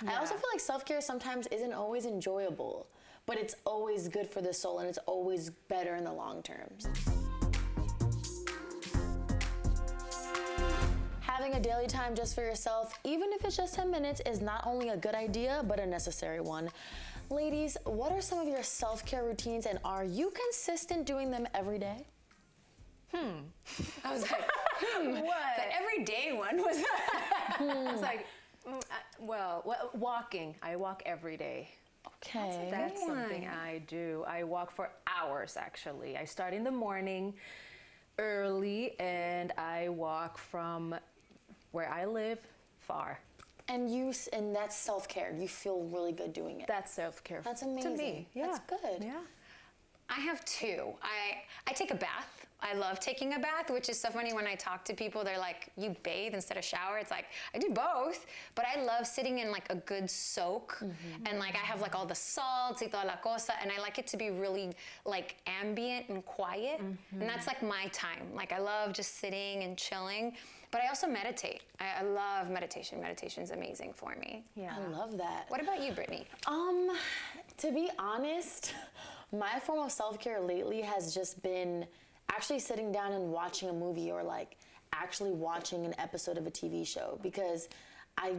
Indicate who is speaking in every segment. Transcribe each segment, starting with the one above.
Speaker 1: Yeah. I also feel like self-care sometimes isn't always enjoyable, but it's always good for the soul and it's always better in the long term. Having a daily time just for yourself, even if it's just 10 minutes, is not only a good idea, but a necessary one. Ladies, what are some of your self-care routines and are you consistent doing them every day?
Speaker 2: I was like, what? The everyday one was, I was like, well, walking. I walk every day.
Speaker 1: Okay.
Speaker 2: That's something I do. I walk for hours, actually. I start in the morning early, and I walk from where I live far.
Speaker 1: And that's self-care. You feel really good doing it.
Speaker 2: That's self-care.
Speaker 1: That's amazing.
Speaker 2: To me. Yeah.
Speaker 1: That's good.
Speaker 2: Yeah.
Speaker 3: I have two. I take a bath. I love taking a bath, which is so funny when I talk to people. They're like, you bathe instead of shower? It's like, I do both, but I love sitting in like a good soak. And like I have like all the salts y toda la cosa, and I like it to be really like ambient and quiet. And that's like my time. Like I love just sitting and chilling, but I also meditate. I love meditation. Meditation's amazing for me.
Speaker 2: Yeah.
Speaker 1: I love that.
Speaker 3: What about you, Brittany?
Speaker 1: To be honest, my form of self-care lately has just been actually sitting down and watching a movie or like actually watching an episode of a TV show, because I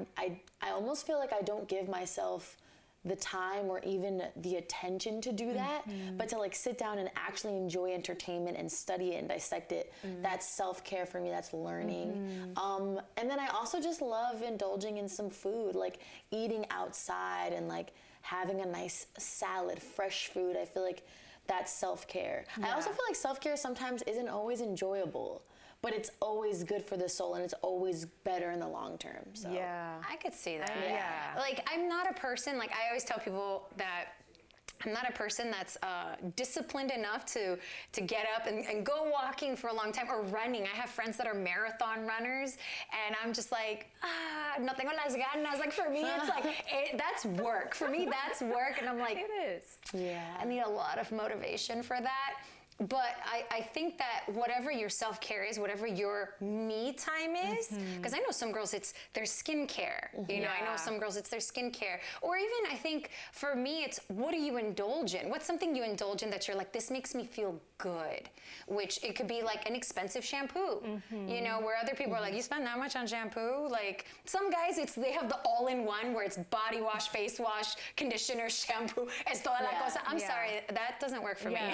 Speaker 1: almost feel like I don't give myself the time or even the attention to do that, but to like sit down and actually enjoy entertainment and study it and dissect it, that's self-care for me, that's learning. And then I also just love indulging in some food, like eating outside and like having a nice salad, fresh food. I feel like that's self-care. I also feel like self-care sometimes isn't always enjoyable, but it's always good for the soul and it's always better in the long term. So.
Speaker 2: Yeah.
Speaker 3: I could see that.
Speaker 2: Yeah.
Speaker 3: Like I'm not a person, like I always tell people that I'm not a person that's disciplined enough to get up and go walking for a long time or running. I have friends that are marathon runners, and I'm just like, no tengo las ganas. Like for me, it's like, that's work. For me, that's work, and I'm like,
Speaker 2: It is.
Speaker 1: Yeah.
Speaker 3: I need a lot of motivation for that. But I think that whatever your self-care is, whatever your me time is, because I know some girls it's their skincare. You know, I know some girls it's their skincare. Or even I think for me it's what do you indulge in? What's something you indulge in that you're like, this makes me feel good? Which it could be like an expensive shampoo. You know, where other people are like, you spend that much on shampoo? Like some guys they have the all-in-one where it's body wash, face wash, conditioner, shampoo, es toda la cosa. I'm sorry, that doesn't work for me.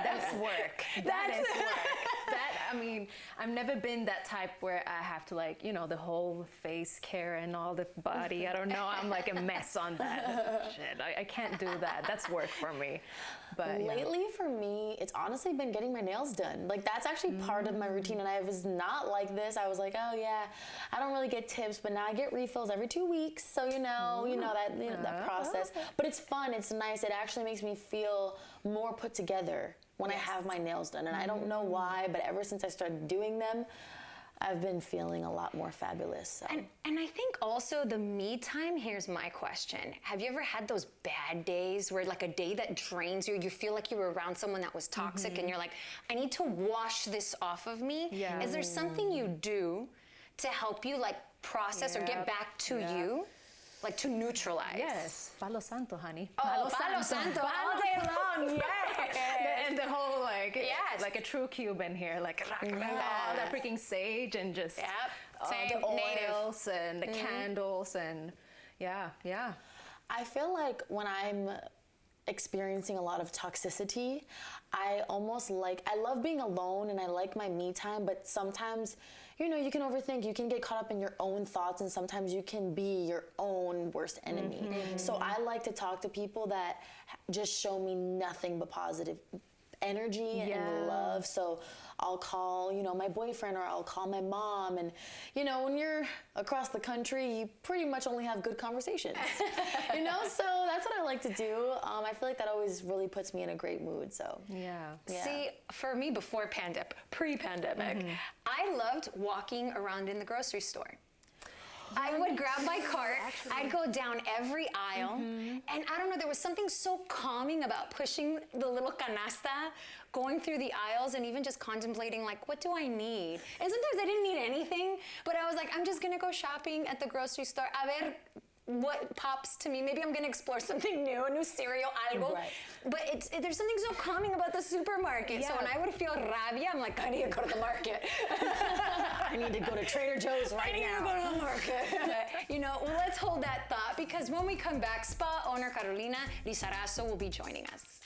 Speaker 2: That's work. That is work. I mean, I've never been that type where I have to like, you know, the whole face care and all the body. I don't know. I'm like a mess on that shit. I can't do that. That's work for me. But
Speaker 1: lately for me, it's honestly been getting my nails done. Like that's actually part of my routine, and I was not like this. I was like, oh yeah, I don't really get tips, but now I get refills every 2 weeks. So you know that process. But it's fun. It's nice. It actually makes me feel more put together when I have my nails done, and I don't know why, but ever since I started doing them, I've been feeling a lot more fabulous. So.
Speaker 3: And I think also the me time, here's my question. Have you ever had those bad days where like a day that drains you, you feel like you were around someone that was toxic and you're like, I need to wash this off of me?
Speaker 2: Yeah.
Speaker 3: Is there something you do to help you like process or get back to you? Like to neutralize?
Speaker 2: Yes, Palo Santo, honey.
Speaker 3: Oh, Palo Santo all day long, yes.
Speaker 2: And the whole like, like a true Cuban here, like all the freaking sage and just all the oils and the candles and yeah.
Speaker 1: I feel like when I'm experiencing a lot of toxicity, I love being alone and I like my me time, but sometimes, you know, you can overthink, you can get caught up in your own thoughts, and sometimes you can be your own worst enemy. So I like to talk to people that just show me nothing but positive energy and love. So I'll call, you know, my boyfriend, or I'll call my mom. And, you know, when you're across the country, you pretty much only have good conversations, you know? So that's what I like to do. I feel like that always really puts me in a great mood. So
Speaker 3: yeah. See, for me before pre-pandemic, I loved walking around in the grocery store. I would grab my cart, I'd go down every aisle, and I don't know, there was something so calming about pushing the little canasta, going through the aisles, and even just contemplating, like, what do I need? And sometimes I didn't need anything, but I was like, I'm just gonna go shopping at the grocery store. A ver, what pops to me. Maybe I'm gonna explore something new, a new cereal, algo.
Speaker 1: Right.
Speaker 3: But there's something so calming about the supermarket. So when I would feel rabia, I'm like, I need to go to the market.
Speaker 1: I need to go to Trader Joe's right now.
Speaker 3: I need to go to the market. You know, well, let's hold that thought, because when we come back, spa owner Carolina Lizarazo will be joining us.